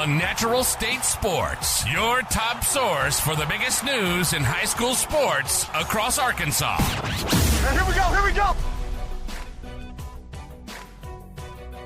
on Natural State Sports, your top source for the biggest news in high school sports across Arkansas. Here we go.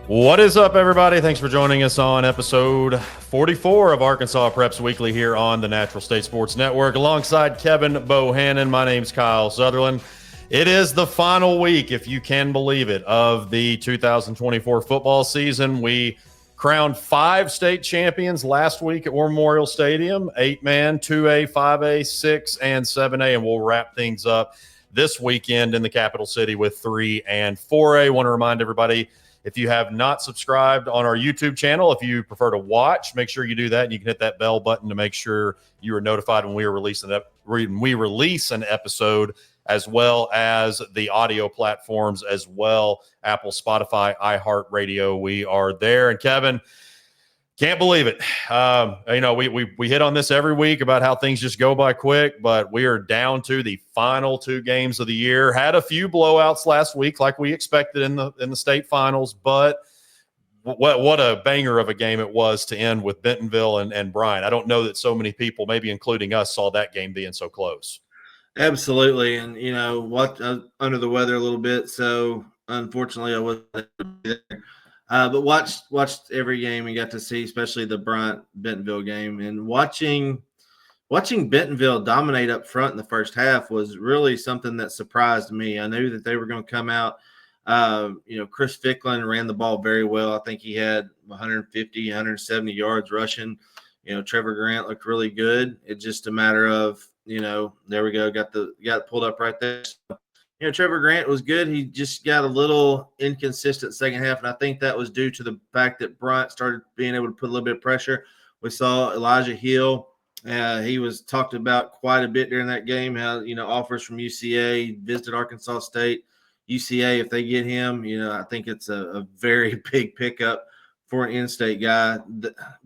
What is up, everybody? Thanks for joining us on episode 44 of Arkansas Preps Weekly here on the Natural State Sports Network. Alongside Kevin Bohannon, my name's Kyle Sutherland. It is the final week, if you can believe it, of the 2024 football season. We crowned 5 state champions last week at War Memorial Stadium, 8-man, 2A, 5A, 6, and 7A, and we'll wrap things up this weekend in the capital city with 3 and 4A. I want to remind everybody, if you have not subscribed on our YouTube channel, if you prefer to watch, make sure you do that. And you can hit that bell button to make sure you are notified when we release an episode, as well as the audio platforms as well. Apple, Spotify, iHeartRadio. We are there. And Kevin, can't believe it. We hit on this every week about how things just go by quick, but we are down to the final 2 games of the year. Had a few blowouts last week, like we expected in the state finals, but what a banger of a game it was to end with Bentonville and Bryant. I don't know that so many people, maybe including us, saw that game being so close. Absolutely, and under the weather a little bit, so unfortunately I wasn't there. But watched every game and got to see, especially the Bryant-Bentonville game. And watching Bentonville dominate up front in the first half was really something that surprised me. I knew that they were going to come out. Chris Ficklin ran the ball very well. I think he had 150, 170 yards rushing. Trevor Grant looked really good. It's just a matter of, there we go, got it pulled up right there. Trevor Grant was good. He just got a little inconsistent second half, and I think that was due to the fact that Bryant started being able to put a little bit of pressure. We saw Elijah Hill. He was talked about quite a bit during that game, how, offers from UCA, visited Arkansas State. UCA, if they get him, I think it's a very big pickup for an in-state guy.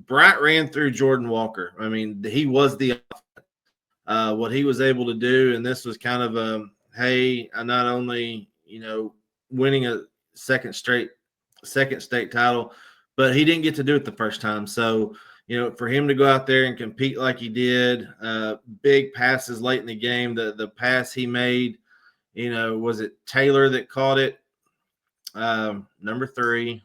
Bryant ran through Jordan Walker. I mean, he was the what he was able to do, and this was kind of hey, I not only, winning a second state title, but he didn't get to do it the first time. So, for him to go out there and compete like he did, big passes late in the game, the pass he made, was it Taylor that caught it? Number 3.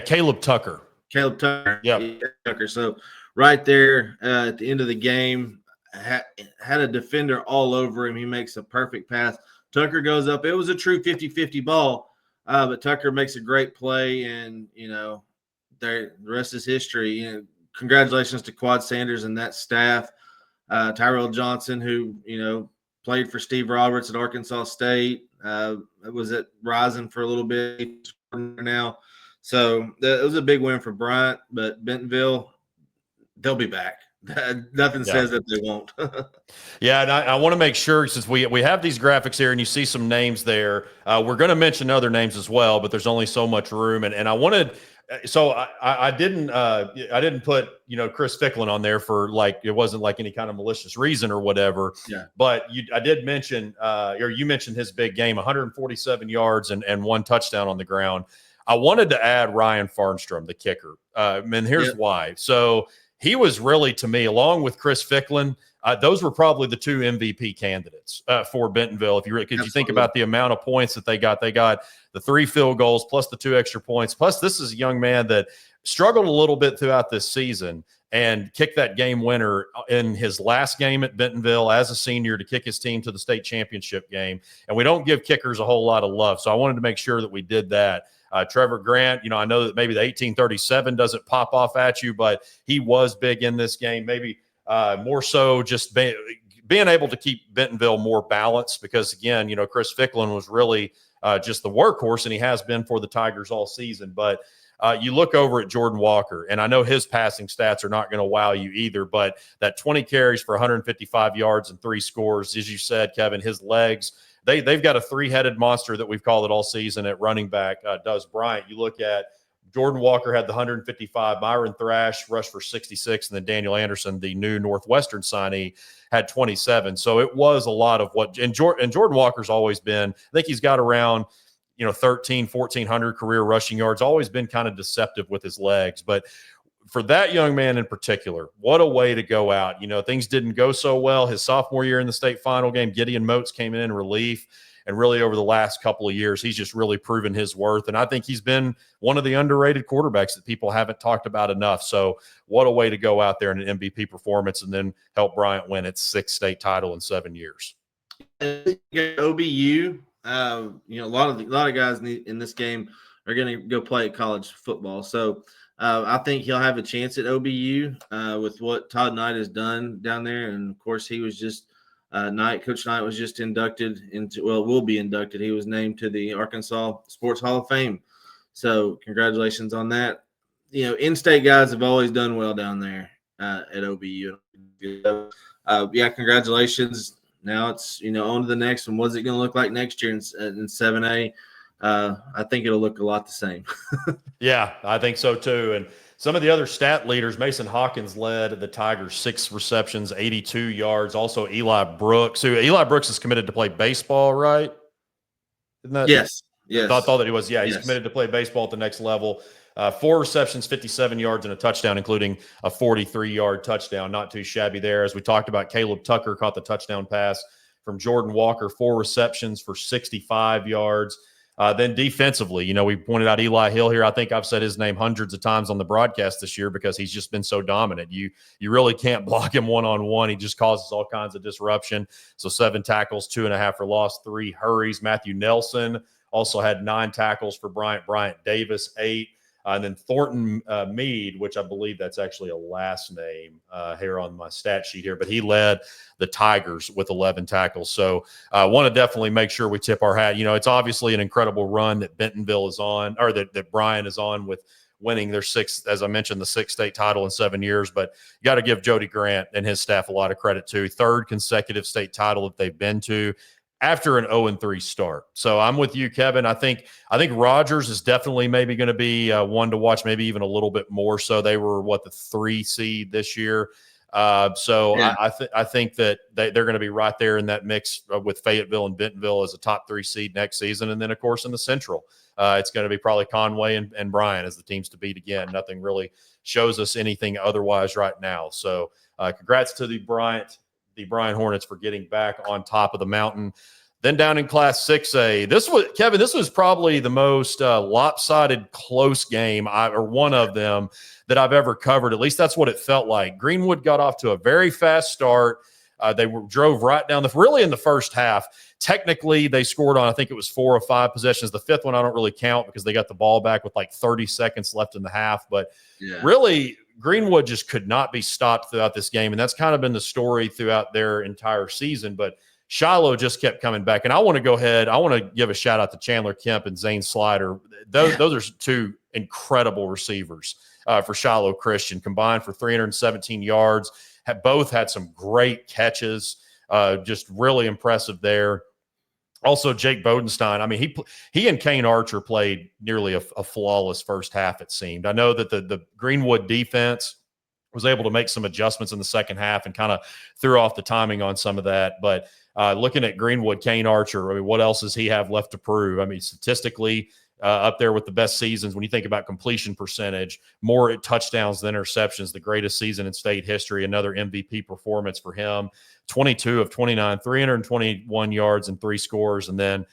Caleb Tucker. Yeah. Tucker. So right there at the end of the game, had a defender all over him. He makes a perfect pass. Tucker goes up. It was a true 50-50 ball, but Tucker makes a great play, and, the rest is history. Congratulations to Quad Sanders and that staff. Tyrell Johnson, who, played for Steve Roberts at Arkansas State, was at Rising for a little bit now. So it was a big win for Bryant, but Bentonville, they'll be back. Nothing says that they won't. Yeah, and I want to make sure, since we have these graphics here and you see some names there, we're going to mention other names as well, but there's only so much room. And I wanted – so I didn't put, Chris Ficklin on there for, it wasn't like any kind of malicious reason or whatever. Yeah. But I did mention or you mentioned his big game, 147 yards and 1 touchdown on the ground. I wanted to add Ryan Farnstrom, the kicker. And here's why. So – he was really, to me, along with Chris Ficklin, those were probably the 2 MVP candidates for Bentonville. Because you think about the amount of points that they got the 3 field goals plus the 2 extra points. Plus, this is a young man that struggled a little bit throughout this season and kicked that game winner in his last game at Bentonville as a senior to kick his team to the state championship game. And we don't give kickers a whole lot of love, so I wanted to make sure that we did that. Trevor Grant, I know that maybe the 1837 doesn't pop off at you, but he was big in this game. Maybe more so just being able to keep Bentonville more balanced because, again, Chris Ficklin was really just the workhorse, and he has been for the Tigers all season. But you look over at Jordan Walker, and I know his passing stats are not going to wow you either, but that 20 carries for 155 yards and 3 scores, as you said, Kevin, his legs – They've got a 3-headed monster that we've called it all season at running back, does Bryant. You look at Jordan Walker had the 155, Myron Thrash rushed for 66, and then Daniel Anderson, the new Northwestern signee, had 27. So it was a lot of what – and Jordan Walker's always been – I think he's got around 1,300, 1,400 career rushing yards, always been kind of deceptive with his legs. But for that young man in particular, what a way to go out. Things didn't go so well his sophomore year in the state final game. Gideon Moats came in relief. And really over the last couple of years, he's just really proven his worth. And I think he's been one of the underrated quarterbacks that people haven't talked about enough. So what a way to go out there in an MVP performance and then help Bryant win its 6th state title in 7 years. OBU, a lot of guys in this game are going to go play college football. So I think he'll have a chance at OBU with what Todd Knight has done down there. And, of course, he was just Coach Knight was just inducted will be inducted. He was named to the Arkansas Sports Hall of Fame. So congratulations on that. In-state guys have always done well down there at OBU. Congratulations. Now it's, on to the next one. What's it going to look like next year in 7A? I think it'll look a lot the same. Yeah, I think so too. And some of the other stat leaders, Mason Hawkins led the Tigers 6 receptions, 82 yards. Also Eli Brooks, Eli Brooks is committed to play baseball, right? Isn't that? Yes. I thought that he was. Yeah, he's committed to play baseball at the next level. 4 receptions, 57 yards, and a touchdown, including a 43-yard touchdown. Not too shabby there. As we talked about, Caleb Tucker caught the touchdown pass from Jordan Walker, 4 receptions for 65 yards. Then defensively, we pointed out Eli Hill here. I think I've said his name hundreds of times on the broadcast this year because he's just been so dominant. You really can't block him one-on-one. He just causes all kinds of disruption. So 7 tackles, 2.5 for loss, 3 hurries. Matthew Nelson also had 9 tackles for Bryant. Bryant Davis, 8. And then Thornton Mead, which I believe that's actually a last name here on my stat sheet here, but he led the Tigers with 11 tackles. So I want to definitely make sure we tip our hat. It's obviously an incredible run that Bentonville is on, or that Bryan is on with winning their 6th, as I mentioned, the 6th state title in 7 years. But you got to give Jody Grant and his staff a lot of credit too. 3rd consecutive state title that they've been to after an 0-3 start. So I'm with you, Kevin. I think Rogers is definitely maybe going to be one to watch, maybe even a little bit more so. They were, the 3 seed this year. I think that they're going to be right there in that mix with Fayetteville and Bentonville as a top 3 seed next season. And then, of course, in the Central, it's going to be probably Conway and Bryan as the teams to beat again. Nothing really shows us anything otherwise right now. So congrats to the Bryan Hornets for getting back on top of the mountain. Then down in Class 6A, this was probably the most lopsided close game, or one of them, that I've ever covered. At least that's what it felt like. Greenwood got off to a very fast start. They drove right down really in the first half. Technically, they scored on, I think it was 4 or 5 possessions. The 5th one I don't really count because they got the ball back with 30 seconds left in the half. But really, Greenwood just could not be stopped throughout this game, and that's kind of been the story throughout their entire season. But Shiloh just kept coming back, and I want to give a shout out to Chandler Kemp and Zane Slider. Those are 2 incredible receivers for Shiloh Christian, combined for 317 yards. Both had some great catches, just really impressive there. Also, Jake Bodenstein. I mean, he and Kane Archer played nearly a flawless first half, it seemed. I know that the Greenwood defense was able to make some adjustments in the second half and kind of threw off the timing on some of that. But looking at Greenwood, Kane Archer, I mean, what else does he have left to prove? I mean, statistically, up there with the best seasons when you think about completion percentage, more touchdowns than interceptions, the greatest season in state history, another MVP performance for him. 22 of 29, 321 yards and 3 scores. And then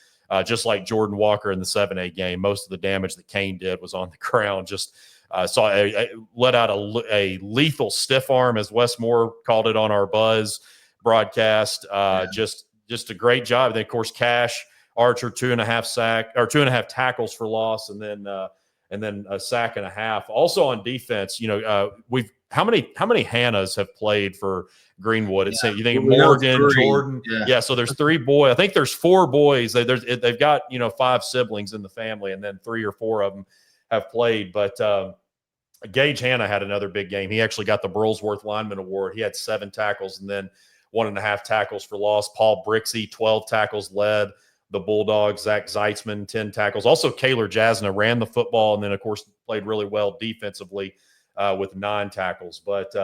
just like Jordan Walker in the 7A game, most of the damage that Kane did was on the ground. Just let out a lethal stiff arm, as Wes Moore called it on our Buzz broadcast. Just a great job. And then, of course, Cash Archer, 2.5 tackles for loss, and then a sack and a half. Also on defense, how many Hannahs have played for Greenwood? You think Morgan, Jordan, So there's 3 boys. I think there's 4 boys. They've got 5 siblings in the family, and then 3 or 4 of them have played. But Gage Hannah had another big game. He actually got the Burlsworth Lineman Award. He had 7 tackles and then 1.5 tackles for loss. Paul Brixey, 12 tackles, led the Bulldogs. Zach Zeitzman, 10 tackles. Also, Kaylor Jasna ran the football and then, of course, played really well defensively with 9 tackles. But,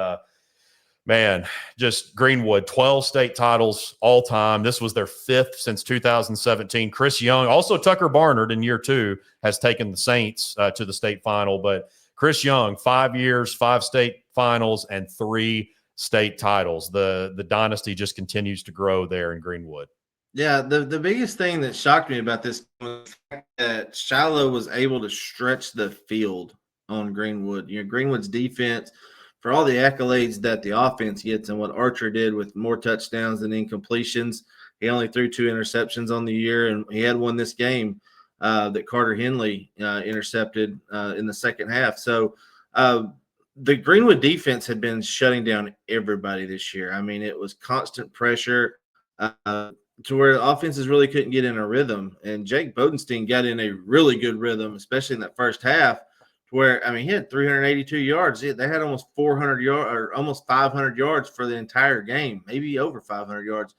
man, just Greenwood, 12 state titles all time. This was their 5th since 2017. Chris Young, also Tucker Barnard in year 2, has taken the Saints to the state final. But Chris Young, 5 years, 5 state finals, and 3 state titles. The dynasty just continues to grow there in Greenwood. Yeah, the biggest thing that shocked me about this was the fact that Shiloh was able to stretch the field on Greenwood. Greenwood's defense, for all the accolades that the offense gets and what Archer did with more touchdowns than incompletions, he only threw 2 interceptions on the year, and he had one this game that Carter Henley intercepted in the second half. So the Greenwood defense had been shutting down everybody this year. I mean, it was constant pressure. To where offenses really couldn't get in a rhythm. And Jake Bodenstein got in a really good rhythm, especially in that first half, to where, I mean, he had 382 yards. They had almost 400 yards or almost 500 yards for the entire game, maybe over 500 yards.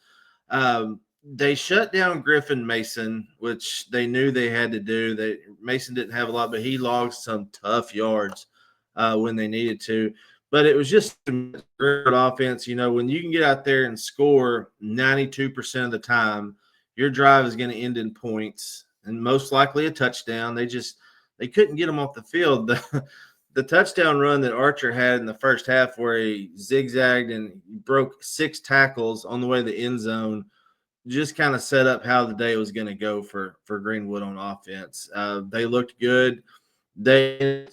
They shut down Griffin Mason, which they knew they had to do. Mason didn't have a lot, but he logged some tough yards when they needed to. But it was just a great offense. When you can get out there and score 92% of the time, your drive is going to end in points and most likely a touchdown. They couldn't get them off the field. The touchdown run that Archer had in the first half where he zigzagged and broke 6 tackles on the way to the end zone just kind of set up how the day was going to go for Greenwood on offense. They looked good. They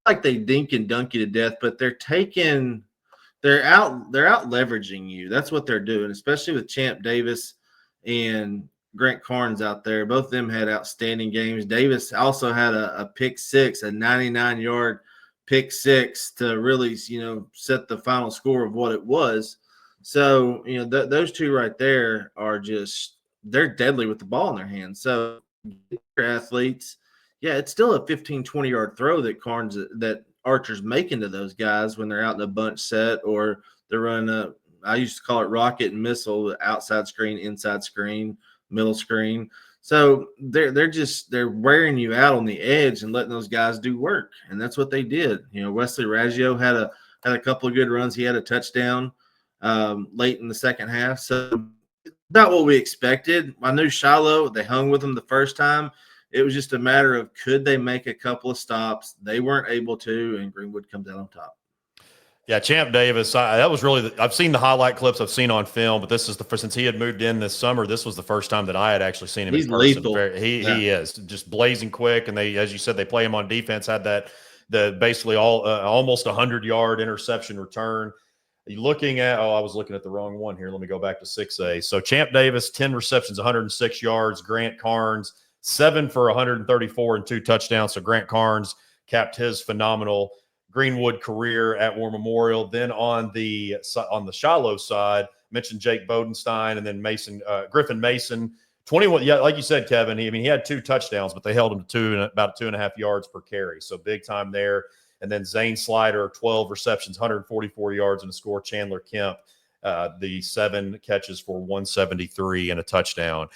like they dink and dunk you to death, but they're out leveraging you. That's what they're doing, especially with Champ Davis and Grant Carnes out there. Both of them had outstanding games. Davis also had a pick six, a 99-yard pick six to really, set the final score of what it was. So, those two right there are they're deadly with the ball in their hands. So athletes, yeah, it's still a 15, 20-yard throw that Archer's making to those guys when they're out in a bunch set or they're running I used to call it rocket and missile, outside screen, inside screen, middle screen. So they're wearing you out on the edge and letting those guys do work. And that's what they did. Wesley Raggio had a couple of good runs. He had a touchdown late in the second half. So not what we expected. I knew Shiloh, they hung with them the first time. It was just a matter of could they make a couple of stops. They weren't able to, and Greenwood comes out on top. Yeah, Champ Davis, that was really I've seen the highlight clips I've seen on film, but this is since he had moved in this summer, this was the first time that I had actually seen him in person. Lethal. He is just blazing quick, and they, as you said, they play him on defense, had the basically almost 100-yard interception return. Looking at, I was looking at the wrong one here. Let me go back to 6A. So Champ Davis, 10 receptions, 106 yards. Grant Carnes, 7 for 134 and 2 touchdowns. So Grant Carnes capped his phenomenal Greenwood career at War Memorial. Then on the Shiloh side, mentioned Jake Bodenstein and then Griffin Mason, 21. Yeah, like you said, Kevin. He had 2 touchdowns, but they held him to about 2.5 yards per carry. So big time there. And then Zane Slider, 12 receptions, 144 yards and a score. Chandler Kemp, the 7 catches for 173 and a touchdown.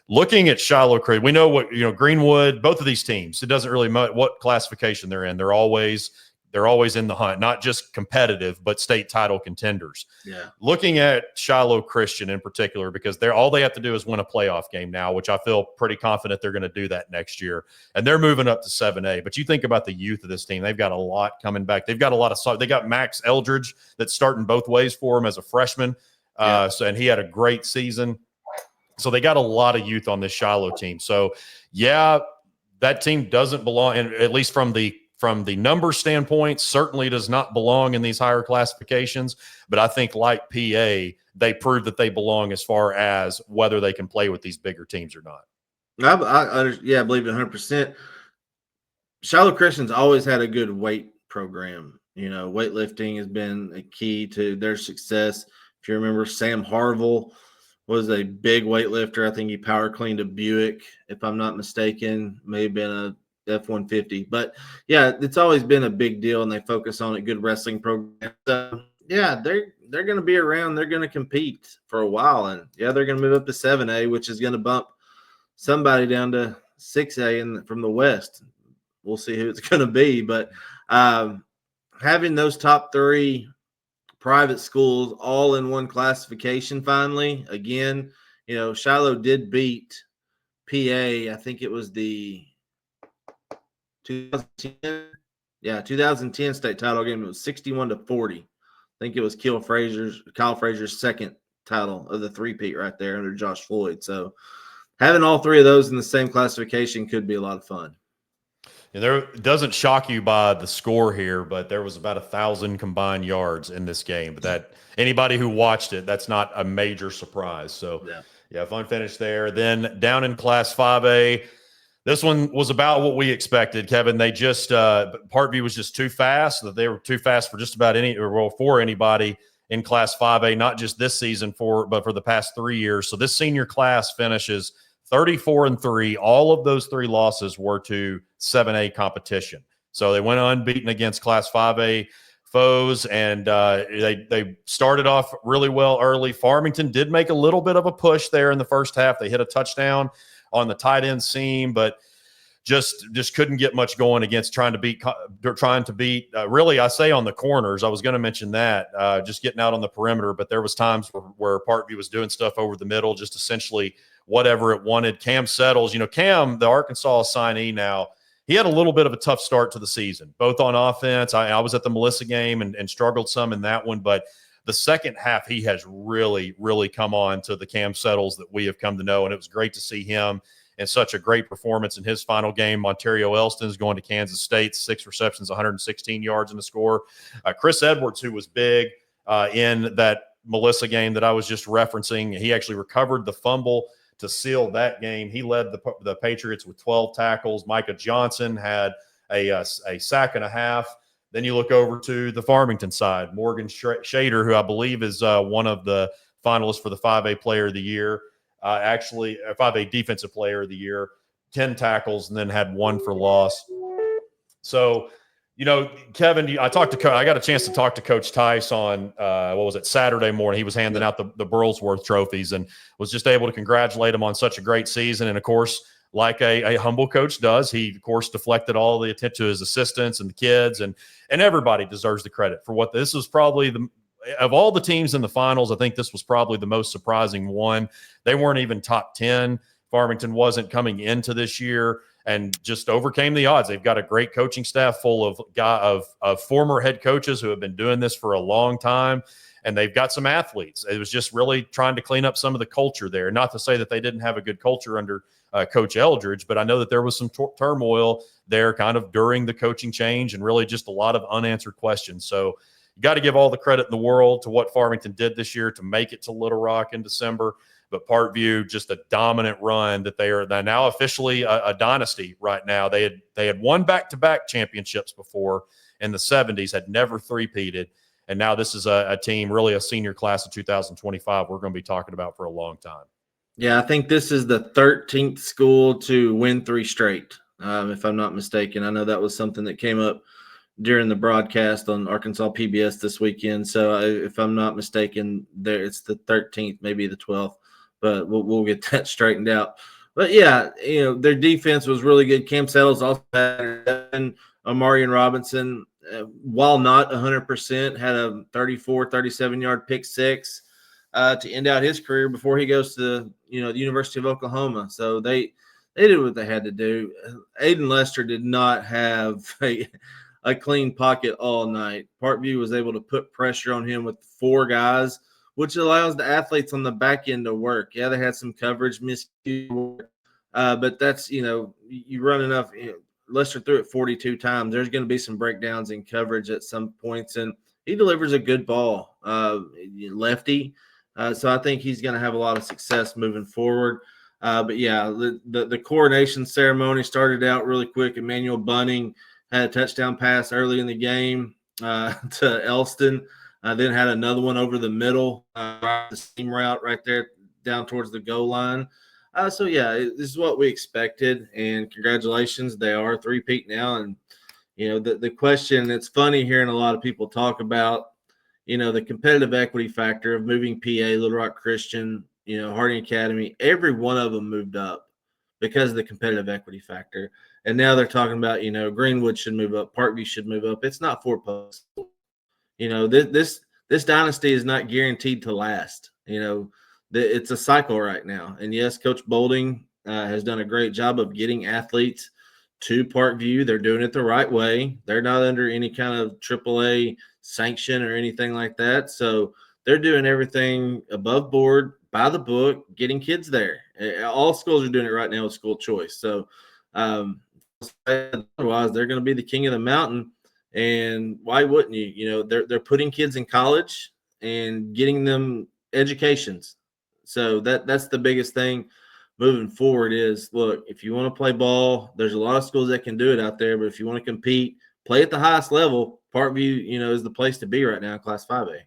Looking at Shiloh Creek, we know what Greenwood. Both of these teams, it doesn't really matter what classification they're in. They're always in the hunt, not just competitive, but state title contenders. Yeah. Looking at Shiloh Christian in particular, because all they have to do is win a playoff game now, which I feel pretty confident they're going to do that next year. And they're moving up to 7A. But you think about the youth of this team. They've got a lot coming back. They've got a lot of – they got Max Eldridge that's starting both ways for them as a freshman. And he had a great season. So they got a lot of youth on this Shiloh team. So, yeah, that team doesn't belong – and at least from the number standpoint, certainly does not belong in these higher classifications. But I think like PA, they prove that they belong as far as whether they can play with these bigger teams or not. I believe it 100%. Shiloh Christian's always had a good weight program. Weightlifting has been a key to their success. If you remember, Sam Harville was a big weightlifter. I think he power cleaned a Buick, if I'm not mistaken. May have been a F-150. But, yeah, it's always been a big deal, and they focus on a good wrestling program. So, yeah, they're going to be around. They're going to compete for a while. And, yeah, they're going to move up to 7A, which is going to bump somebody down to 6A from the West. We'll see who it's going to be. But having those top 3 private schools all in one classification finally, again, Shiloh did beat PA. I think it was the 2010. Yeah, 2010 state title game. It was 61-40. I think it was Kyle Frazier's second title of the three-peat right there under Josh Floyd. So having all three of those in the same classification could be a lot of fun. And it doesn't shock you by the score here, but there was about 1,000 combined yards in this game. But that anybody who watched it, that's not a major surprise. So, yeah, fun finish there. Then down in Class 5A, this one was about what we expected, Kevin. They just Parkview was just too fast. That they were too fast for just about for anybody in Class 5A, not just this season but for the past 3 years. So this senior class finishes 34-3. All of those 3 losses were to 7A competition. So they went unbeaten against Class 5A foes, and they started off really well early. Farmington did make a little bit of a push there in the first half. They hit a touchdown on the tight end seam, but just couldn't get much going against trying to beat really, I say on the corners. I was going to mention that, just getting out on the perimeter, but there was times where Parkview was doing stuff over the middle, just essentially whatever it wanted. Cam Settles, Cam, the Arkansas assignee now, he had a little bit of a tough start to the season, both on offense. I was at the Melissa game and struggled some in that one, but the second half, he has really, really come on to the Cam Settles that we have come to know, and it was great to see him in such a great performance in his final game. Montario Elston's going to Kansas State, 6 receptions, 116 yards in the score. Chris Edwards, who was big in that Melissa game that I was just referencing, he actually recovered the fumble to seal that game. He led the Patriots with 12 tackles. Micah Johnson had a sack and a half. Then you look over to the Farmington side. Morgan Shader, who I believe is one of the finalists for the 5A Player of the Year, actually a 5A Defensive Player of the Year, 10 tackles, and then had 1 for loss. So, Kevin, I got a chance to talk to Coach Tice on, Saturday morning. He was handing out the Burlsworth trophies and was just able to congratulate him on such a great season. And, of course, like a humble coach does, he, of course, deflected all the attention to his assistants and the kids, and everybody deserves the credit for what this was probably of all the teams in the finals. I think this was probably the most surprising one. They weren't even top 10. Farmington wasn't coming into this year and just overcame the odds. They've got a great coaching staff full of former head coaches who have been doing this for a long time, and they've got some athletes. It was just really trying to clean up some of the culture there. Not to say that they didn't have a good culture under Coach Eldridge, but I know that there was some turmoil there kind of during the coaching change and really just a lot of unanswered questions. So you got to give all the credit in the world to what Farmington did this year to make it to Little Rock in December. But Parkview, just a dominant run that they're now officially a dynasty right now. They had won back-to-back championships before in the 70s, had never three-peated. And now this is a team, really a senior class of 2025 we're going to be talking about for a long time. Yeah, I think this is the 13th school to win 3 straight, if I'm not mistaken. I know that was something that came up during the broadcast on Arkansas PBS this weekend. So if I'm not mistaken, it's the 13th, maybe the 12th, but we'll get that straightened out. But yeah, their defense was really good. Cam Settles also had Amarian Robinson, while not 100%, had a 37-yard pick six to end out his career before he goes to the University of Oklahoma. So they did what they had to do. Aiden Lester did not have a clean pocket all night. Parkview was able to put pressure on him with 4 guys, which allows the athletes on the back end to work. Yeah, they had some coverage miscues, but that's, you run enough. Lester threw it 42 times. There's going to be some breakdowns in coverage at some points, and he delivers a good ball, lefty. So I think he's going to have a lot of success moving forward. But yeah, the coronation ceremony started out really quick. Emmanuel Bunning had a touchdown pass early in the game to Elston. Then had another one over the middle, the seam route right there down towards the goal line. So, yeah, this is what we expected, and congratulations. They are 3-peat now. And, the question, it's funny hearing a lot of people talk about, the competitive equity factor of moving PA, Little Rock Christian, Harding Academy. Every one of them moved up because of the competitive equity factor. And now they're talking about, Greenwood should move up, Parkview should move up. It's not for posts. This dynasty is not guaranteed to last. It's a cycle right now. And yes, Coach Bolding has done a great job of getting athletes to Parkview. They're doing it the right way. They're not under any kind of AAA sanction or anything like that. So they're doing everything above board, by the book, getting kids there. All schools are doing it right now with school choice. So otherwise, they're going to be the king of the mountain. And why wouldn't you? You know, they're putting kids in college and getting them educations. So that's the biggest thing moving forward is, look, if you want to play ball, there's a lot of schools that can do it out there. But if you want to compete, play at the highest level, Parkview, is the place to be right now in Class 5A.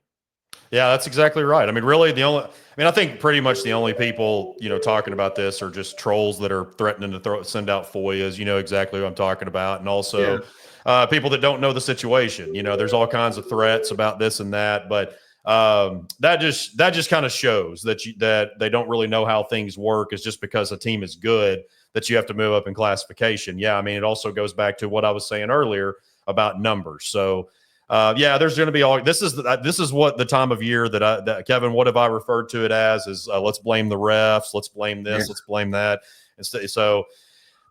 Yeah, that's exactly right. I mean, really, I think pretty much the only people, talking about this are just trolls that are threatening to send out FOIAs. You know exactly what I'm talking about. And also people that don't know the situation. There's all kinds of threats about this and that. But that just kind of shows that they don't really know how things work. Is just because a team is good that you have to move up in classification. Yeah, I mean, it also goes back to what I was saying earlier about numbers. So, there's going to be all. This is what the time of year that Kevin. What have I referred to it as? Is let's blame the refs. Let's blame this. Let's blame that. And so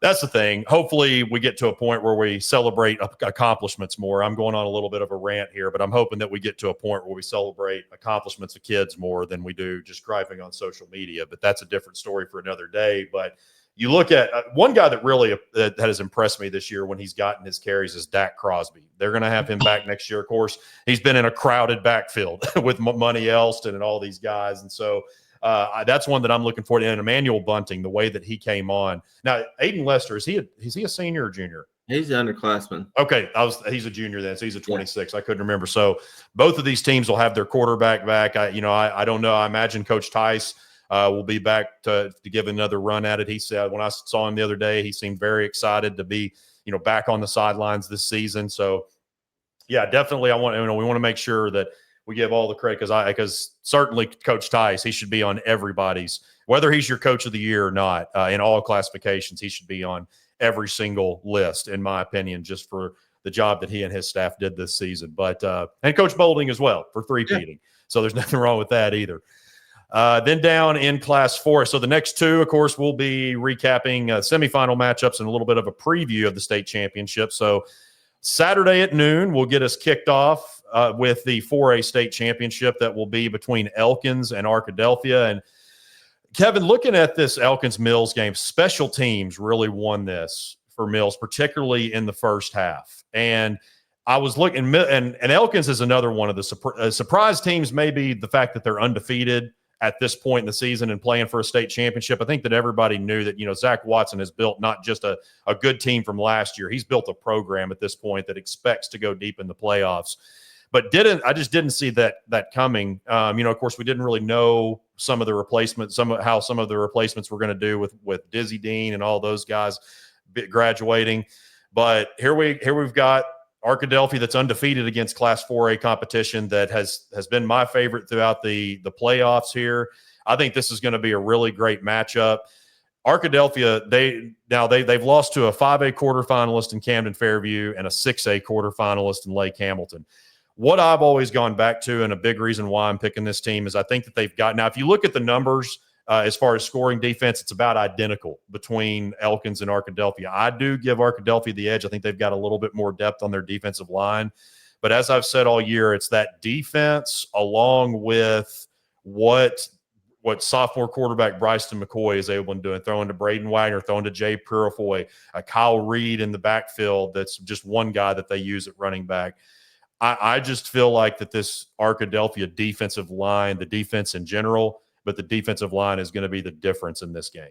that's the thing. Hopefully, we get to a point where we celebrate accomplishments more. I'm going on a little bit of a rant here, but I'm hoping that we get to a point where we celebrate accomplishments of kids more than we do just griping on social media. But that's a different story for another day. But you look at one guy that really that has impressed me this year when he's gotten his carries is Dak Crosby. They're going to have him back next year. Of course, he's been in a crowded backfield with Money Elston and all these guys. And so that's one that I'm looking forward to. And Emmanuel Bunting, the way that he came on. Now, Aiden Lester, is he a senior or junior? He's an underclassman. Okay, he's a junior then, so he's a 26. Yeah. I couldn't remember. So both of these teams will have their quarterback back. I don't know. I imagine Coach Tice will be back to give another run at it. He said when I saw him the other day, he seemed very excited to be, back on the sidelines this season. So, yeah, definitely. We want to make sure that we give all the credit because certainly Coach Tice, he should be on everybody's, whether he's your coach of the year or not, in all classifications, he should be on every single list, in my opinion, just for the job that he and his staff did this season. But and Coach Bolding as well for three-peating. Yeah. So there's nothing wrong with that either. Then down in Class 4. So the next two, of course, we'll be recapping semifinal matchups and a little bit of a preview of the state championship. So Saturday at noon, we'll get us kicked off with the 4A state championship that will be between Elkins and Arkadelphia. And Kevin, looking at this Elkins-Mills game, special teams really won this for Mills, particularly in the first half. And I was looking, and Elkins is another one of the surprise teams, maybe the fact that they're undefeated at this point in the season and playing for a state championship. I think that everybody knew that, Zach Watson has built not just a good team from last year. He's built a program at this point that expects to go deep in the playoffs. But I just didn't see that coming. Of course, we didn't really know some of the replacements, how some of the replacements were going to do with Dizzy Dean and all those guys graduating. But here we've got Arkadelphia that's undefeated against Class 4A competition that has been my favorite throughout the playoffs here. I think this is going to be a really great matchup. Arkadelphia, they've lost to a 5A quarterfinalist in Camden Fairview and a 6A quarterfinalist in Lake Hamilton. What I've always gone back to, and a big reason why I'm picking this team, is I think that they've got – now, if you look at the numbers as far as scoring defense, it's about identical between Elkins and Arkadelphia. I do give Arkadelphia the edge. I think they've got a little bit more depth on their defensive line. But as I've said all year, it's that defense along with what sophomore quarterback Bryson McCoy is able to do, throwing to Braden Wagner, throwing to Jay Purifoy, Kyle Reed in the backfield. That's just one guy that they use at running back. I just feel like that this Arkadelphia defensive line, the defense in general, but the defensive line is going to be the difference in this game.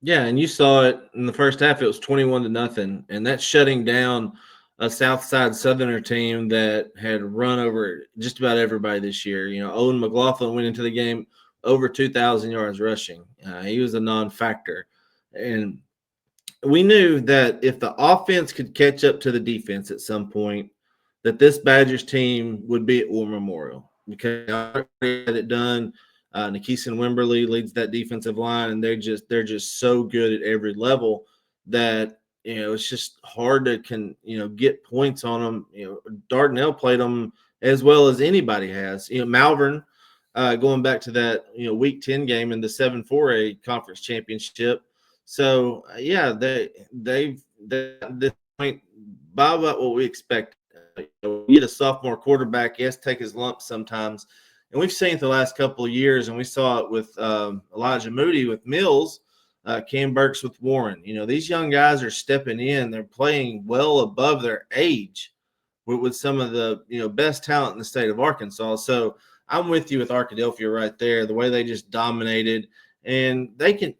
Yeah, and you saw it in the first half. It was 21-0, and that's shutting down a Southside Southerner team that had run over just about everybody this year. Owen McLaughlin went into the game over 2,000 yards rushing. He was a non-factor. And we knew that if the offense could catch up to the defense at some point, that this Badgers team would be at War Memorial, because they had it done. Nakeeson Wimberly leads that defensive line, and they're just so good at every level that it's just hard to get points on them. Dardanelle played them as well as anybody has. Malvern, going back to that Week 10 game in the 7-4A conference championship. So yeah, they've this point, by about what we expect. You get a sophomore quarterback, he has to take his lumps sometimes. And we've seen it the last couple of years, and we saw it with Elijah Moody with Mills, Cam Burks with Warren. These young guys are stepping in. They're playing well above their age with some of the best talent in the state of Arkansas. So I'm with you with Arkadelphia right there. The way they just dominated, and they can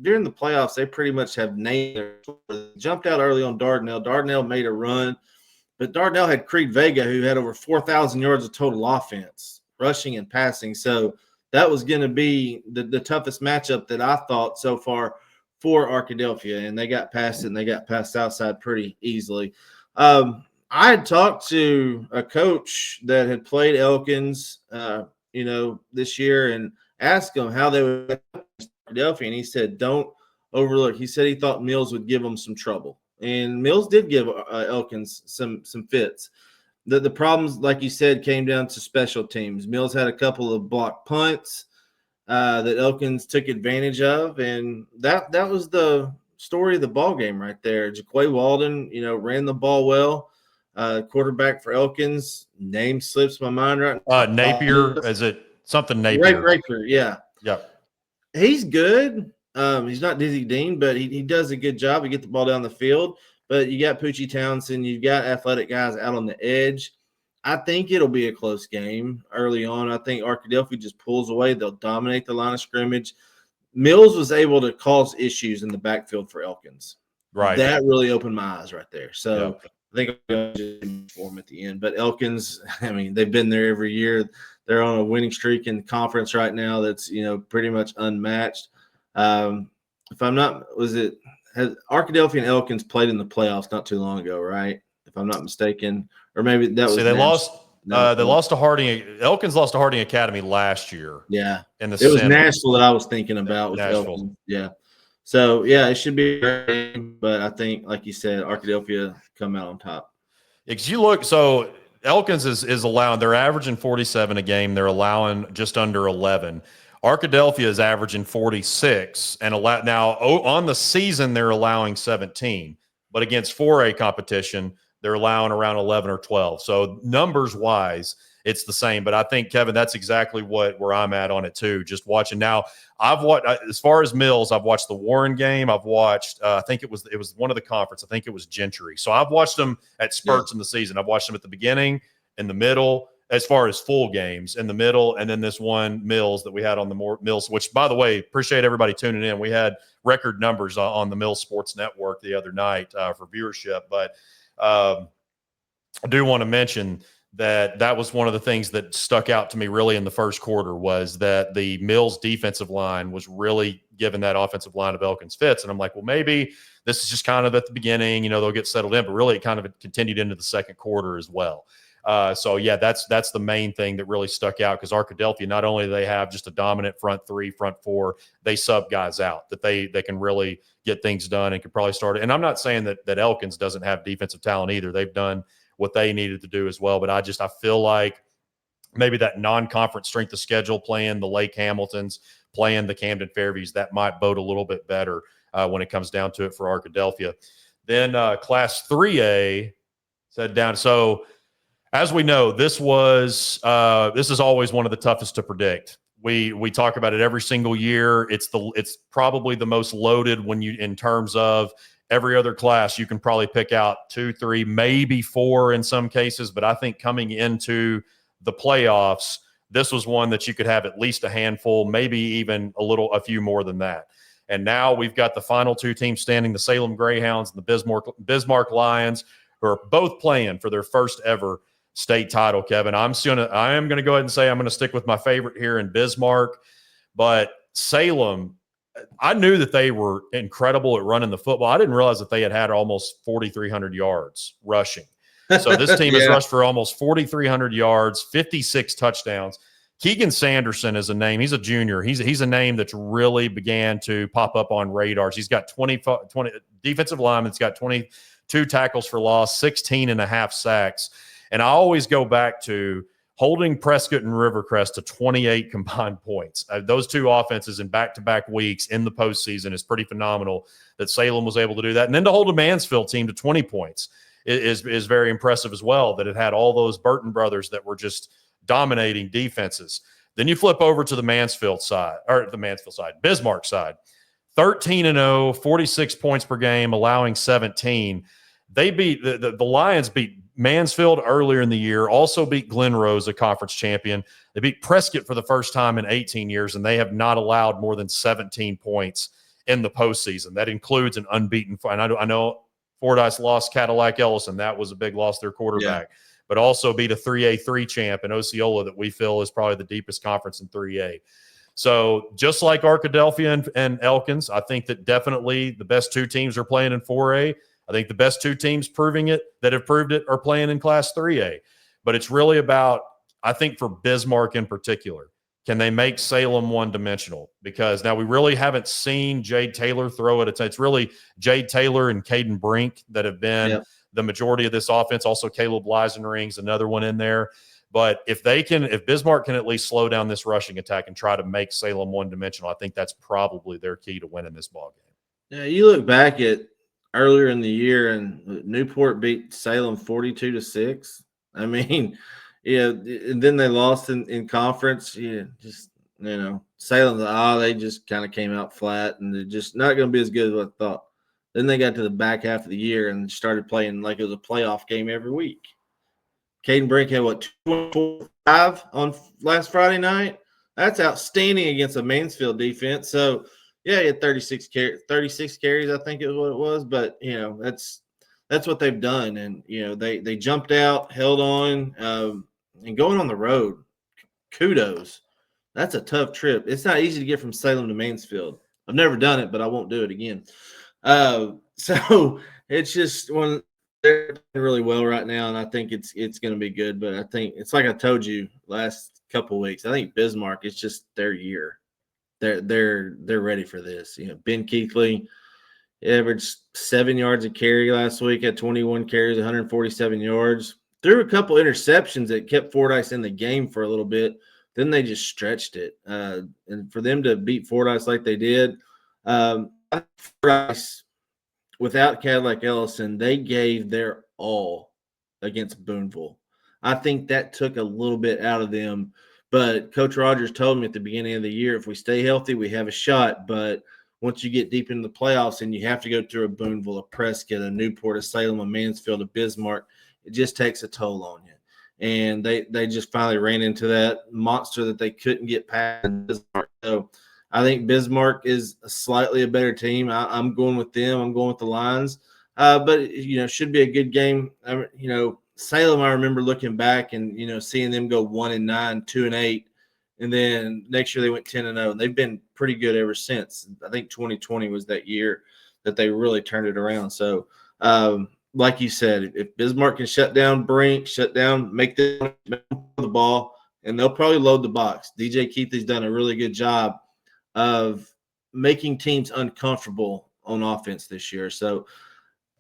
during the playoffs they pretty much have named their jumped out early on Dardanelle. Dardanelle made a run, but Dardanelle had Creed Vega, who had over 4,000 yards of total offense, rushing and passing. So that was going to be the toughest matchup that I thought so far for Arkadelphia, and they got past it, and they got past Southside pretty easily. I had talked to a coach that had played Elkins, this year, and asked him how they would Arkadelphia, and he said, "Don't overlook." He said he thought Mills would give them some trouble, and Mills did give Elkins some fits. The problems, like you said, came down to special teams. Mills had a couple of blocked punts that Elkins took advantage of, and that was the story of the ball game right there. Jaquay Walden, ran the ball well. Quarterback for Elkins, name slips my mind right now. Napier, is it something Napier? Rapier, yeah. Yep. He's good. He's not Dizzy Dean, but he does a good job to get the ball down the field. But you got Poochie Townsend, you've got athletic guys out on the edge. I think it'll be a close game early on. I think Arkadelphia just pulls away. They'll dominate the line of scrimmage. Mills was able to cause issues in the backfield for Elkins. Right. That really opened my eyes right there. So yeah. I think I'll just for them at the end. But Elkins, they've been there every year. They're on a winning streak in the conference right now that's, pretty much unmatched. If I'm not, has Arkadelphia and Elkins played in the playoffs not too long ago, right? If I'm not mistaken. Or maybe that was they lost. They lost to Harding. Elkins lost to Harding Academy last year. Yeah. In the it was Nashville that I was thinking about with Nashville. Elkins. Yeah. So, yeah, it should be a great game, but I think, like you said, Arkadelphia come out on top. If you look, so Elkins is allowing, they're averaging 47 a game. They're allowing just under 11. Arkadelphia is averaging 46 and now on the season they're allowing 17, but against 4A competition they're allowing around 11 or 12. So numbers wise, it's the same. But I think, Kevin, that's exactly where I'm at on it too. Just watching now. I've watched as far as Mills. I've watched the Warren game. I've watched. I think it was one of the conference. I think it was Gentry. So I've watched them at spurts in the season. I've watched them at the beginning, in the middle, as far as full games, in the middle, and then this one Mills that we had on the Mills. Which, by the way, appreciate everybody tuning in. We had record numbers on the Mills Sports Network the other night for viewership. But I do want to mention that was one of the things that stuck out to me really in the first quarter was that the Mills defensive line was really giving that offensive line of Elkins fits. And I'm like, well, maybe this is just kind of at the beginning, they'll get settled in, but really it kind of continued into the second quarter as well. So yeah, that's the main thing that really stuck out because Arkadelphia, not only do they have just a dominant front three, front four, they sub guys out that they can really get things done and can probably start it. And I'm not saying that Elkins doesn't have defensive talent either. They've done what they needed to do as well. But I feel like maybe that non-conference strength of schedule playing the Lake Hamiltons, playing the Camden Fairviews, that might bode a little bit better when it comes down to it for Arkadelphia. Then Class 3A said down. So as we know, this is always one of the toughest to predict. We talk about it every single year. It's probably the most loaded in terms of every other class. You can probably pick out 2, 3, maybe 4 in some cases. But I think coming into the playoffs, this was one that you could have at least a handful, maybe even a few more than that. And now we've got the final 2 teams standing, the Salem Greyhounds and the Bismarck Lions, who are both playing for their first ever state title, Kevin. I am going to go ahead and say I'm going to stick with my favorite here in Bismarck. But Salem, I knew that they were incredible at running the football. I didn't realize that they had almost 4,300 yards rushing. So this team has rushed for almost 4,300 yards, 56 touchdowns. Keegan Sanderson is a name. He's a junior. He's a name that's really began to pop up on radars. He's got 20 defensive linemen. He's got 22 tackles for loss, 16 and a half sacks. And I always go back to holding Prescott and Rivercrest to 28 combined points. Those two offenses in back-to-back weeks in the postseason is pretty phenomenal that Salem was able to do that. And then to hold a Mansfield team to 20 points is very impressive as well, that it had all those Burton brothers that were just dominating defenses. Then you flip over to the Bismarck side. 13-0, 46 points per game, allowing 17. They beat the Lions beat Mansfield earlier in the year, also beat Glen Rose, a conference champion. They beat Prescott for the first time in 18 years, and they have not allowed more than 17 points in the postseason. That includes an unbeaten. And I know Fordyce lost Cadillac Ellison. That was a big loss, their quarterback. Yeah. But also beat a 3A-3 champ in Osceola that we feel is probably the deepest conference in 3A. So just like Arkadelphia and Elkins, I think that definitely the best two teams are playing in 4A. I think the best two teams that have proved it are playing in Class 3A. But it's really about, I think for Bismarck in particular, can they make Salem one-dimensional? Because now we really haven't seen Jade Taylor throw it. It's really Jade Taylor and Caden Brink that have been the majority of this offense. Also Caleb Leisenring's another one in there. But if Bismarck can at least slow down this rushing attack and try to make Salem one-dimensional, I think that's probably their key to winning this ballgame. Yeah, you look back at earlier in the year, and Newport beat Salem 42-6. I mean, and then they lost in conference. Salem, they just kind of came out flat, and they're just not going to be as good as I thought. Then they got to the back half of the year and started playing like it was a playoff game every week. Caden Brink had 245 on last Friday night. That's outstanding against a Mansfield defense. So yeah, he had 36 carries, I think is what it was. But that's what they've done, and they jumped out, held on, and going on the road. Kudos. That's a tough trip. It's not easy to get from Salem to Mansfield. I've never done it, but I won't do it again. So it's just when they're playing really well right now, and I think it's going to be good. But I think it's like I told you last couple of weeks. I think Bismarck is just their year. They're ready for this. Ben Keithley averaged 7 yards a carry last week, had 21 carries, 147 yards. Threw a couple interceptions that kept Fordyce in the game for a little bit. Then they just stretched it. And for them to beat Fordyce like they did, Fordyce, without Cadillac Ellison, they gave their all against Boonville. I think that took a little bit out of them. But Coach Rogers told me at the beginning of the year, if we stay healthy, we have a shot. But once you get deep into the playoffs and you have to go through a Boonville, a Prescott, a Newport, a Salem, a Mansfield, a Bismarck, it just takes a toll on you. And they just finally ran into that monster that they couldn't get past Bismarck. So I think Bismarck is slightly a better team. I'm going with them. I'm going with the Lions. But, should be a good game. Salem, I remember looking back and, seeing them go 1-9, 2-8. And then next year they went 10-0. And they've been pretty good ever since. I think 2020 was that year that they really turned it around. So, like you said, if Bismarck can shut down Brink, make the ball, and they'll probably load the box. DJ Keithley's done a really good job of making teams uncomfortable on offense this year. So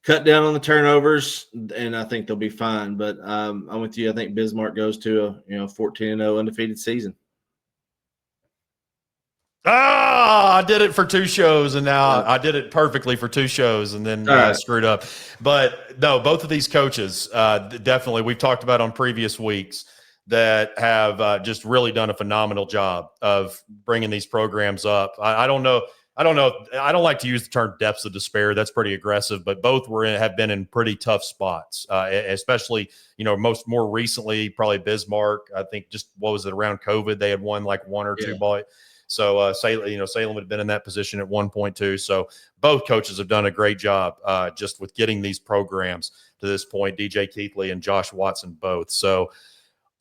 cut down on the turnovers, and I think they'll be fine. But I'm with you. I think Bismarck goes to a 14-0 undefeated season. I did it for two shows, and now I did it perfectly for two shows, and then I screwed up. But no, both of these coaches, definitely, we've talked about on previous weeks, that have just really done a phenomenal job of bringing these programs up. I don't know. I don't like to use the term depths of despair. That's pretty aggressive, but both have been in pretty tough spots, especially, more recently, probably Bismarck. I think just, what was it, around COVID, they had won like one or two ball. So Salem had been in that position at one point too. So both coaches have done a great job just with getting these programs to this point, DJ Keithley and Josh Watson both. So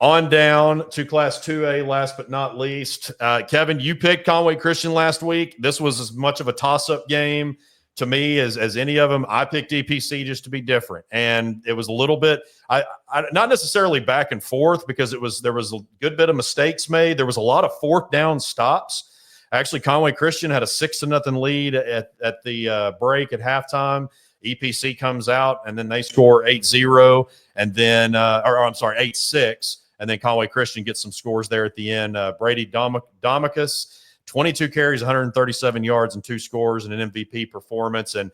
on down to Class 2A, last but not least. Kevin, you picked Conway Christian last week. This was as much of a toss-up game to me as any of them. I picked EPC just to be different. And it was a little bit I not necessarily back and forth, because there was a good bit of mistakes made. There was a lot of fourth down stops. Actually, Conway Christian had a 6-0 lead at the break at halftime. EPC comes out, and then they score 8-0, and then 8-6. And then Conway Christian gets some scores there at the end. Brady Domicus, 22 carries, 137 yards, and 2 scores, and an MVP performance. And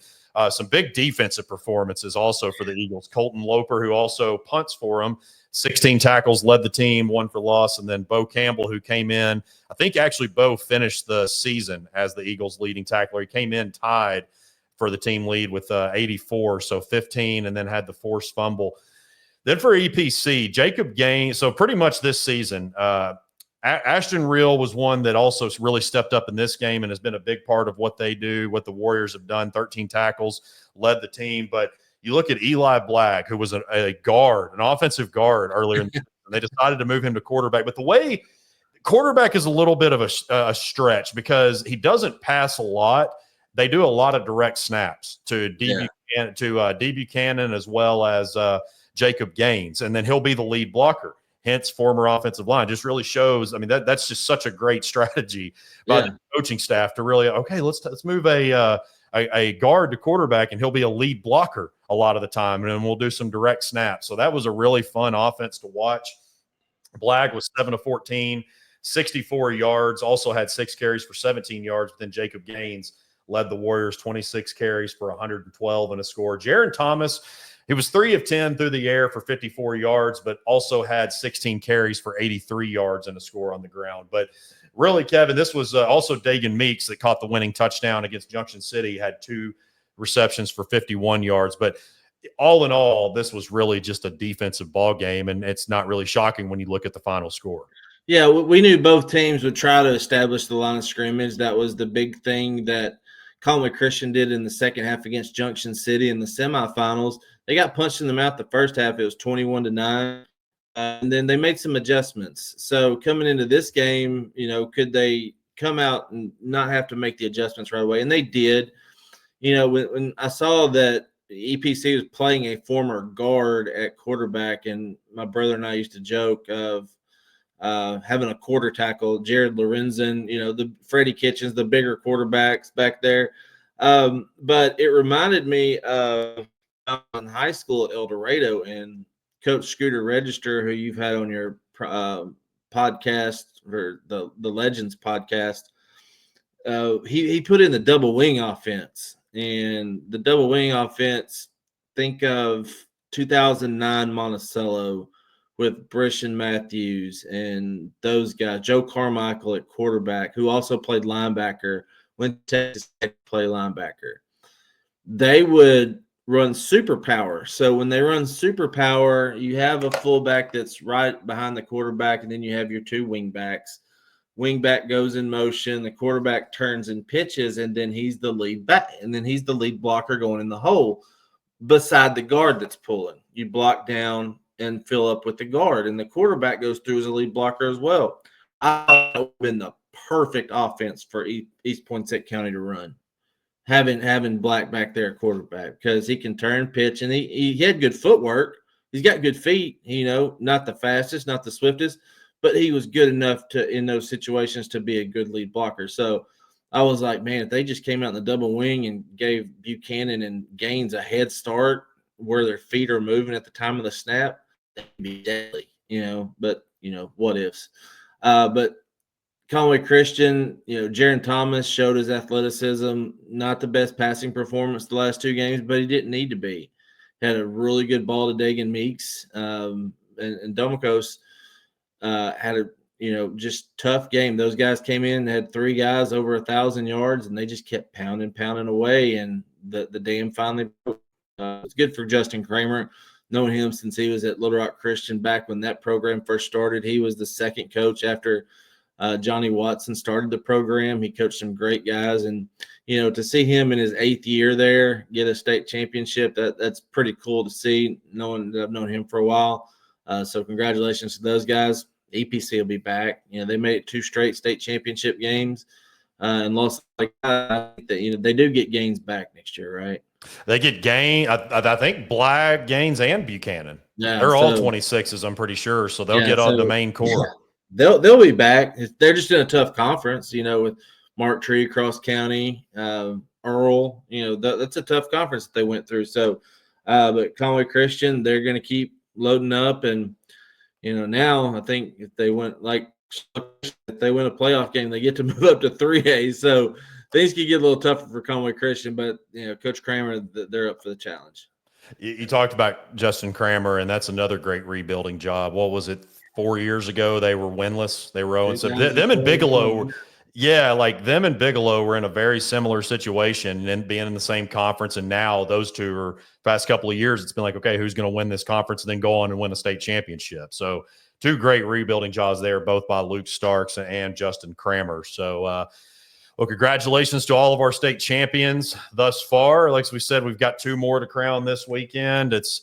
some big defensive performances also for the Eagles. Colton Loper, who also punts for them, 16 tackles, led the team, 1 for loss. And then Bo Campbell, who came in. I think actually Bo finished the season as the Eagles' leading tackler. He came in tied for the team lead with 84, so 15, and then had the forced fumble. Then for EPC, Jacob Gaines. So pretty much this season, Ashton Reel was one that also really stepped up in this game and has been a big part of what they do, what the Warriors have done. 13 tackles, led the team. But you look at Eli Blagg, who was a guard, an offensive guard earlier in the season. They decided to move him to quarterback. But the way quarterback is a little bit of a stretch because he doesn't pass a lot. They do a lot of direct snaps to D. Buchanan as well as Jacob Gaines, and then he'll be the lead blocker. Hence, former offensive line just really shows. I mean, that's just such a great strategy by the coaching staff to really let's move a guard to quarterback, and he'll be a lead blocker a lot of the time, and then we'll do some direct snaps. So that was a really fun offense to watch. Blagg was 7 of 14, 64 yards, also had 6 carries for 17 yards. But then Jacob Gaines led the Warriors, 26 carries for 112 and a score. Jaron Thomas. He was 3 of 10 through the air for 54 yards, but also had 16 carries for 83 yards and a score on the ground. But really, Kevin, this was also Dagan Meeks that caught the winning touchdown against Junction City, had 2 receptions for 51 yards. But all in all, this was really just a defensive ball game, and it's not really shocking when you look at the final score. Yeah, we knew both teams would try to establish the line of scrimmage. That was the big thing that Conway Christian did in the second half against Junction City in the semifinals. They got punched in the mouth the first half. It was 21-9, and then they made some adjustments. So coming into this game, could they come out and not have to make the adjustments right away? And they did. When I saw that EPC was playing a former guard at quarterback, and my brother and I used to joke of having a quarter tackle, Jared Lorenzen, the Freddie Kitchens, the bigger quarterbacks back there. But it reminded me of in high school at El Dorado, and Coach Scooter Register, who you've had on your podcast, or the Legends podcast. He put in the double wing offense, and the double wing offense, think of 2009 Monticello with Brishan Matthews and those guys, Joe Carmichael at quarterback, who also played linebacker, went to Texas Tech to play linebacker. They would run superpower. So when they run superpower, you have a fullback that's right behind the quarterback, and then you have your 2 wingbacks. Wingback goes in motion, the quarterback turns and pitches, and then he's the lead back, and then he's the lead blocker going in the hole beside the guard that's pulling. You block down and fill up with the guard, and the quarterback goes through as a lead blocker as well. I thought it would have been the perfect offense for East Poinsett County to run. Having Black back there at quarterback, because he can turn, pitch, and he had good footwork. He's got good feet, not the fastest, not the swiftest, but he was good enough in those situations to be a good lead blocker. So I was like, man, if they just came out in the double wing and gave Buchanan and Gaines a head start where their feet are moving at the time of the snap, that'd be deadly, but what ifs. But Conway Christian, Jaron Thomas showed his athleticism, not the best passing performance the last 2 games, but he didn't need to be. Had a really good ball to Dagan Meeks, and Domicos had a just tough game. Those guys came in, had 3 guys over 1,000 yards, and they just kept pounding away, and the dam finally broke. It's good for Justin Kramer. Known him since he was at Little Rock Christian back when that program first started. He was the second coach after Johnny Watson started the program. He coached some great guys, and to see him in his 8th year there get a state championship, that's pretty cool to see, knowing that I've known him for a while. So congratulations to those guys. EPC will be back. They made it 2 straight state championship games and lost. I think that they do get Gaines back next year, right? They get Gaines. I think Blagg, Gaines, and Buchanan. Yeah, they're all 26s, I'm pretty sure. So they'll get on the main core. They'll be back. They're just in a tough conference, with Mark Tree, Cross County, Earl. That's a tough conference that they went through. So, but Conway Christian, they're going to keep loading up, and Now I think if they win a playoff game, they get to move up to 3A. So things could get a little tougher for Conway Christian, but Coach Kramer, they're up for the challenge. You talked about Justin Kramer, and that's another great rebuilding job. What was it? 4 years ago, they were winless. They were 0. So them and Bigelow, them and Bigelow were in a very similar situation and being in the same conference. And now those two are past couple of years. It's been like, okay, who's going to win this conference and then go on and win a state championship? So two great rebuilding jobs there, both by Luke Starks and Justin Kramer. So, well, congratulations to all of our state champions thus far. Like we said, we've got 2 more to crown this weekend. It's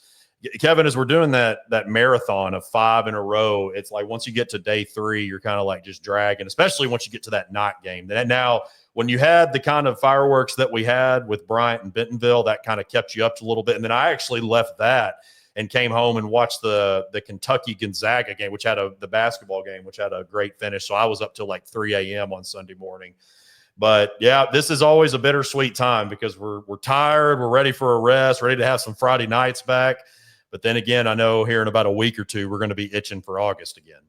Kevin, as we're doing that marathon of 5 in a row, it's like once you get to day 3, you're kind of like just dragging, especially once you get to that knot game. Now, when you had the kind of fireworks that we had with Bryant and Bentonville, that kind of kept you up a little bit. And then I actually left that and came home and watched the Kentucky Gonzaga game, the basketball game, which had a great finish. So I was up till like 3 a.m. on Sunday morning. But yeah, this is always a bittersweet time because we're tired, we're ready for a rest, ready to have some Friday nights back. But then again, I know here in about a week or 2, we're going to be itching for August again.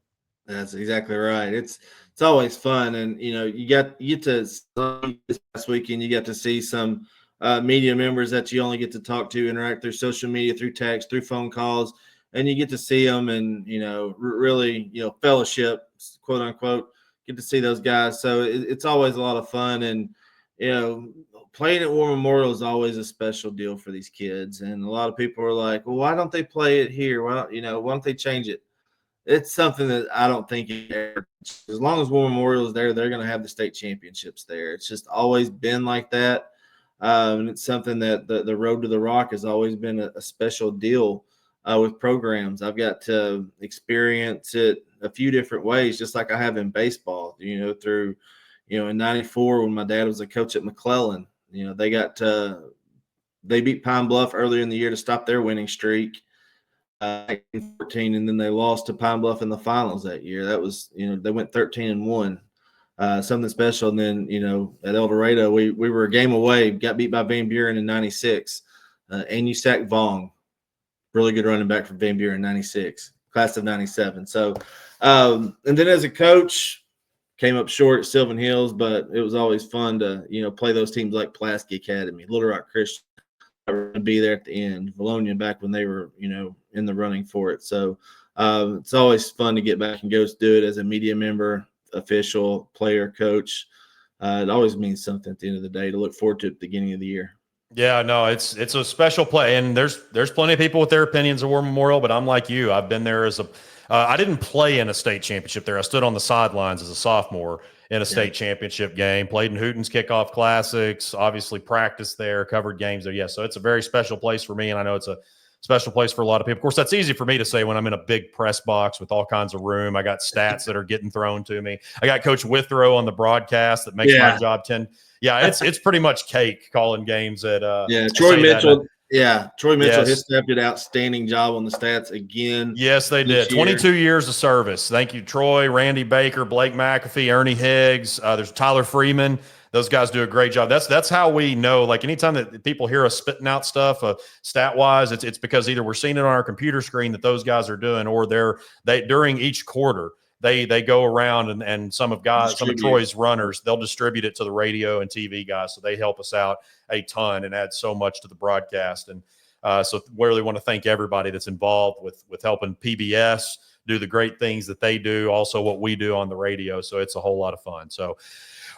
That's exactly right. It's always fun, and you get to this past weekend. You get to see some media members that you only get to talk to, interact through social media, through text, through phone calls, and you get to see them and really fellowship, quote unquote. Get to see those guys, so it's always a lot of fun, and playing at War Memorial is always a special deal for these kids. And a lot of people are like, well, why don't they play it here? Why don't they change it? It's something that I don't think as long as War Memorial is there, they're going to have the state championships there. It's just always been like that. And it's something that the Road to the Rock has always been a special deal with programs. I've got to experience it a few different ways, just like I have in baseball, through, in 94 when my dad was a coach at McClellan. They beat Pine Bluff earlier in the year to stop their winning streak in 14, and then they lost to Pine Bluff in the finals that year. That was, they went 13-1, something special. And then, at El Dorado, we were a game away, got beat by Van Buren in 96. Anusak Vong, really good running back from Van Buren in 96, class of 97. So, and then as a coach, came up short at Sylvan Hills, but it was always fun to, play those teams like Pulaski Academy, Little Rock Christian, to be there at the end, Valonia back when they were, in the running for it. So it's always fun to get back and go do it as a media member, official, player, coach. It always means something at the end of the day to look forward to at the beginning of the year. Yeah, no, it's a special play, and there's plenty of people with their opinions of War Memorial, but I'm like you. I've been there I didn't play in a state championship there. I stood on the sidelines as a sophomore in a state championship game, played in Hooten's Kickoff Classics, obviously practiced there, covered games there. Yeah, so it's a very special place for me, and I know it's a special place for a lot of people. Of course, that's easy for me to say when I'm in a big press box with all kinds of room. I got stats that are getting thrown to me. I got Coach Withrow on the broadcast that makes my job 10. Yeah, it's pretty much cake calling games at Troy Mitchell. Troy Mitchell has stepped an outstanding job on the stats again. Yes, they did. 22 years of service. Thank you, Troy, Randy Baker, Blake McAfee, Ernie Higgs. There's Tyler Freeman. Those guys do a great job. That's how we know. Like anytime that people hear us spitting out stuff, stat wise, it's because either we're seeing it on our computer screen that those guys are doing, or they during each quarter they go around and some of Troy's runners, they'll distribute it to the radio and TV guys. So they help us out a ton and add so much to the broadcast. And so we really want to thank everybody that's involved with helping PBS do the great things that they do, also what we do on the radio. So it's a whole lot of fun. So,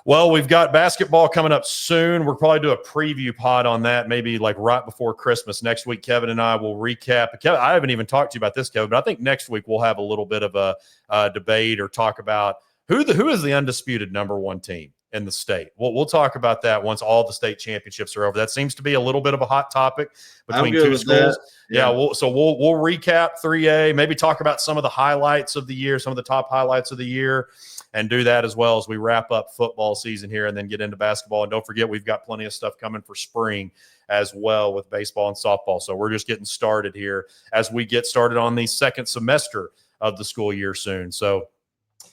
well, we've got basketball coming up soon. We'll probably do a preview pod on that, maybe like right before Christmas. Next week, Kevin and I will recap. Kevin, I haven't even talked to you about this, Kevin, but I think next week we'll have a little bit of a debate or talk about who is the undisputed number 1 team in the state. We'll talk about that once all the state championships are over. That seems to be a little bit of a hot topic between 2 schools. That. Yeah, we'll recap 3A, maybe talk about some of the highlights of the year, some of the top highlights of the year, and do that as well as we wrap up football season here and then get into basketball. And don't forget, we've got plenty of stuff coming for spring as well with baseball and softball. So we're just getting started here as we get started on the second semester of the school year soon. So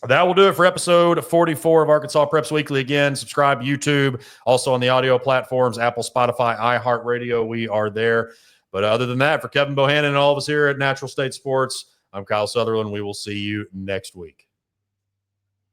that will do it for episode 44 of Arkansas Preps Weekly. Again, subscribe YouTube, also on the audio platforms, Apple, Spotify, iHeartRadio. We are there. But other than that, for Kevin Bohannon and all of us here at Natural State Sports, I'm Kyle Sutherland. We will see you next week.